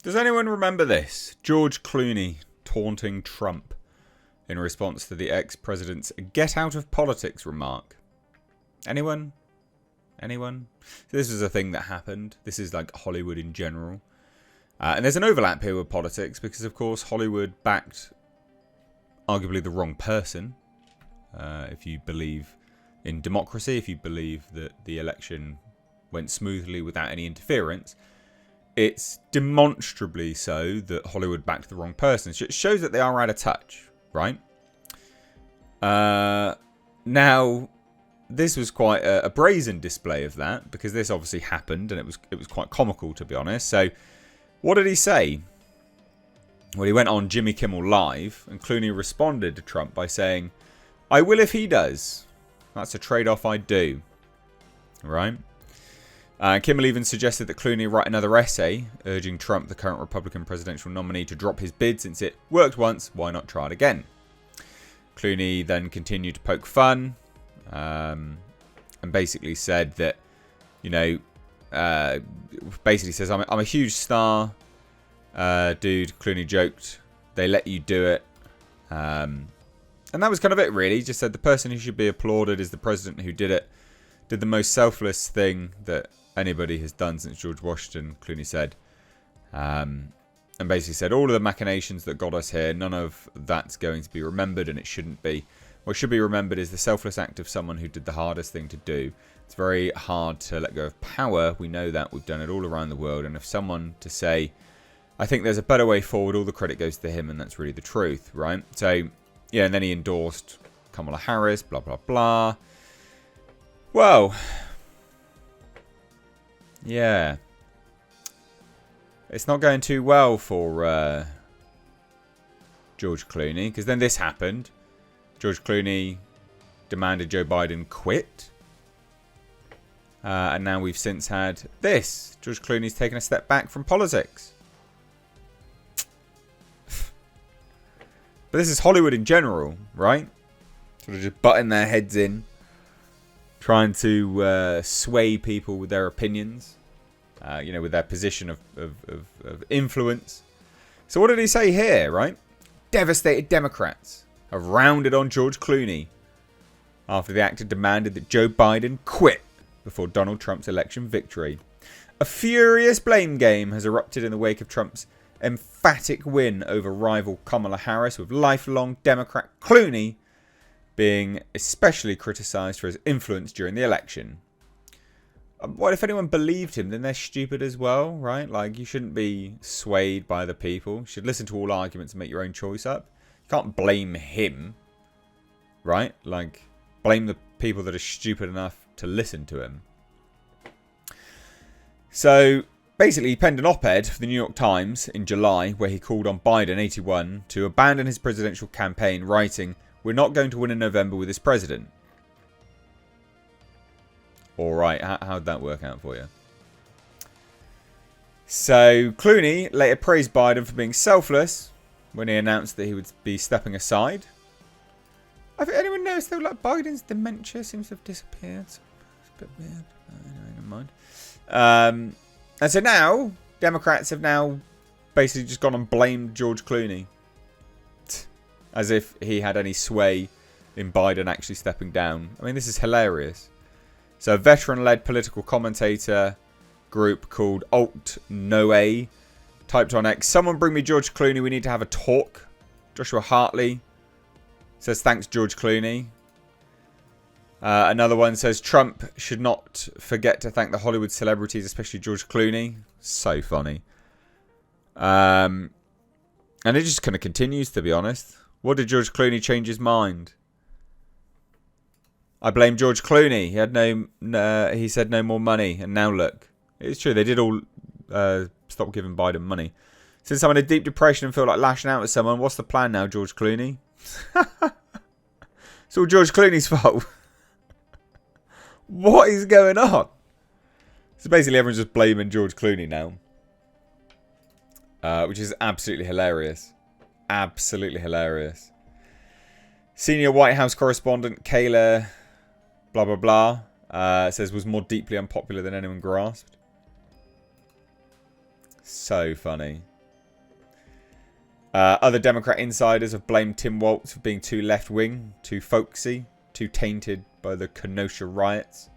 Does anyone remember this? George Clooney taunting Trump in response to the ex-president's "get out of politics" remark. Anyone? Anyone? So this was a thing that happened. This is like Hollywood in general. And there's an overlap here with politics because, of course, Hollywood backed arguably the wrong person. If you believe in democracy, if you believe that the election went smoothly without any interference, it's demonstrably so that Hollywood backed the wrong person. It shows that they are out of touch, right? Now, this was quite a brazen display of that because this obviously happened and it was quite comical, to be honest. So, what did he say? Well, he went on Jimmy Kimmel Live and Clooney responded to Trump by saying, "I will if he does. That's a trade-off I'd do." Right? Kimmel even suggested that Clooney write another essay urging Trump, the current Republican presidential nominee, to drop his bid since it worked once, why not try it again? Clooney then continued to poke fun and basically said that, you know, basically says, I'm a huge star, dude. Clooney joked, they let you do it. And that was kind of it, really. He just said the person who should be applauded is the president who did it. Did the most selfless thing that anybody has done since George Washington, Clooney said. And basically said all of the machinations that got us here, none of that's going to be remembered and it shouldn't be. What should be remembered is the selfless act of someone who did the hardest thing to do. It's very hard to let go of power. We know that. We've done it all around the world. And if someone to say, I think there's a better way forward, all the credit goes to him, and that's really the truth, right? So, yeah, and then he endorsed Kamala Harris, blah, blah, blah. Well, yeah. It's not going too well for George Clooney, because then this happened. George Clooney demanded Joe Biden quit. And now we've since had this. George Clooney's taken a step back from politics. But this is Hollywood in general, right? Sort of just butting their heads in. Trying to sway people with their opinions. You know, with their position of influence. So what did he say here, right? Devastated Democrats have rounded on George Clooney after the actor demanded that Joe Biden quit before Donald Trump's election victory. A furious blame game has erupted in the wake of Trump's emphatic win over rival Kamala Harris, with lifelong Democrat Clooney being especially criticised for his influence during the election. What if anyone believed him? Then they're stupid as well, right? Like, you shouldn't be swayed by the people. You should listen to all arguments and make your own choice up. You can't blame him, right? Like, blame the people that are stupid enough to listen to him. So, basically, he penned an op-ed for the New York Times in July where he called on Biden, 81, to abandon his presidential campaign, writing, "We're not going to win in November with this president." All right, how'd that work out for you? So, Clooney later praised Biden for being selfless when he announced that he would be stepping aside. Have anyone noticed though, like, Biden's dementia seems to have disappeared? It's a bit weird. Anyway, never mind. And so now, Democrats have now basically just gone and blamed George Clooney. As if he had any sway in Biden actually stepping down. I mean, this is hilarious. So a veteran-led political commentator group called Alt Noe typed on X, "Someone bring me George Clooney, we need to have a talk." Joshua Hartley says, "Thanks, George Clooney." Another one says, "Trump should not forget to thank the Hollywood celebrities, especially George Clooney." So funny. And it just kind of continues, to be honest. What did George Clooney change his mind? "I blame George Clooney. He had he said no more money, and now look." It's true, they did all stop giving Biden money. "Since I'm in a deep depression and feel like lashing out at someone, what's the plan now, George Clooney?" It's all George Clooney's fault. What is going on? So basically everyone's just blaming George Clooney now. Which is absolutely hilarious. Absolutely hilarious. Senior White House correspondent Kayla blah blah blah says was more deeply unpopular than anyone grasped. So funny. Other Democrat insiders have blamed Tim Walz for being too left-wing, too folksy, too tainted by the Kenosha riots.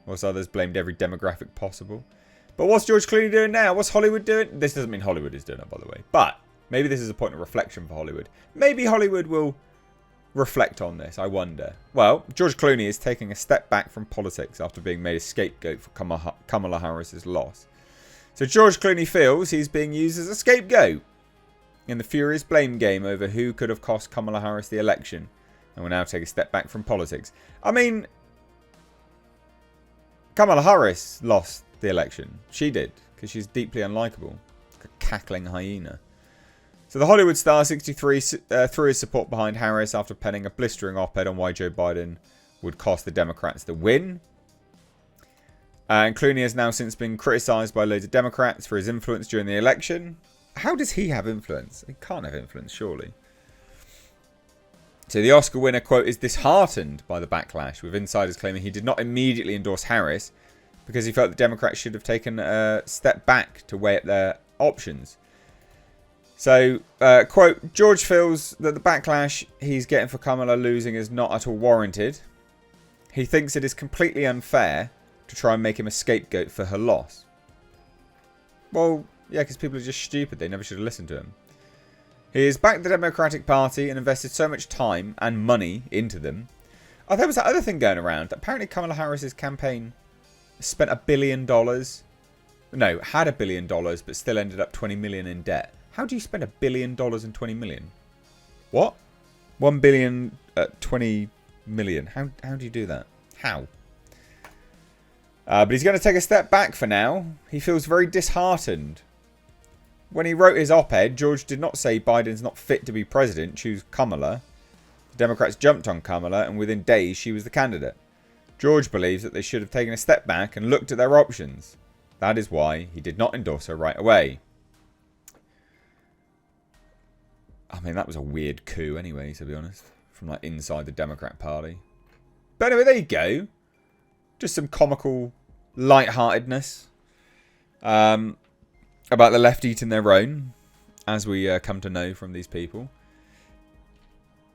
Whilst others blamed every demographic possible. But what's George Clooney doing now? What's Hollywood doing? This doesn't mean Hollywood is doing it, by the way. But maybe this is a point of reflection for Hollywood. Maybe Hollywood will reflect on this, I wonder. Well, George Clooney is taking a step back from politics after being made a scapegoat for Kamala Harris's loss. So George Clooney feels he's being used as a scapegoat in the furious blame game over who could have cost Kamala Harris the election, and will now take a step back from politics. I mean, Kamala Harris lost the election. She did, because she's deeply unlikable. Like a cackling hyena. So the Hollywood star 63 threw his support behind Harris after penning a blistering op-ed on why Joe Biden would cost the Democrats the win. And Clooney has now since been criticised by loads of Democrats for his influence during the election. How does he have influence? He can't have influence, surely. So the Oscar winner, quote, is disheartened by the backlash, with insiders claiming he did not immediately endorse Harris because he felt the Democrats should have taken a step back to weigh up their options. So, quote, George feels that the backlash he's getting for Kamala losing is not at all warranted. He thinks it is completely unfair to try and make him a scapegoat for her loss. Well, yeah, because people are just stupid. They never should have listened to him. He has backed the Democratic Party and invested so much time and money into them. Oh, there was that other thing going around. Apparently Kamala Harris's campaign spent $1 billion. No, had $1 billion, but still ended up 20 million in debt. How do you spend $1 billion and 20 million? What? 1 billion at 20 million. How do you do that? How? But he's going to take a step back for now. He feels very disheartened. When he wrote his op-ed, George did not say Biden's not fit to be president, choose Kamala. The Democrats jumped on Kamala, and within days she was the candidate. George believes that they should have taken a step back and looked at their options. That is why he did not endorse her right away. I mean, that was a weird coup anyway, to be honest. From like inside the Democrat Party. But anyway, there you go. Just some comical lightheartedness. About the left eating their own. As we come to know from these people.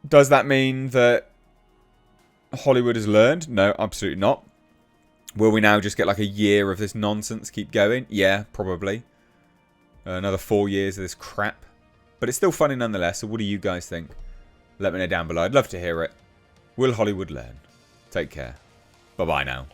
Does that mean that Hollywood has learned? No, absolutely not. Will we now just get like a year of this nonsense keep going? Yeah, probably. Another 4 years of this crap. But it's still funny nonetheless. So what do you guys think? Let me know down below. I'd love to hear it. Will Hollywood learn? Take care. Bye-bye now.